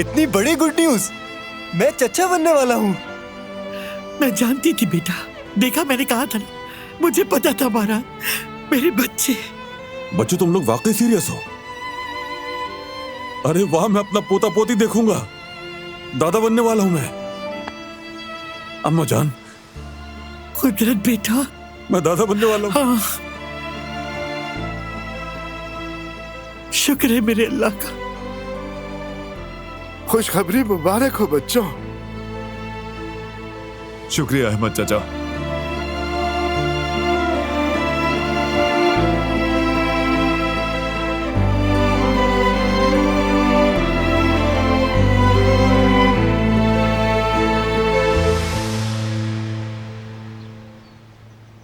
इतनी बड़ी good news, मैं चचा बनने वाला हूँ। मैं जानती थी बेटा, देखा मैंने कहा था ना, मुझे पता था महाराज, मेरे बच्चे। बच्चों तुम लोग वाकई सीरियस हो? अरे वाह, मैं अपना पोता पोती देखूंगा, दादा बनने वाला हूं मैं। अम्मा जान, कुदरत बेटा, मैं दादा बनने वाला हूं। हाँ, शुक्र है मेरे अल्लाह का। खुशखबरी मुबारक हो बच्चों। शुक्रिया अहमद चाचा।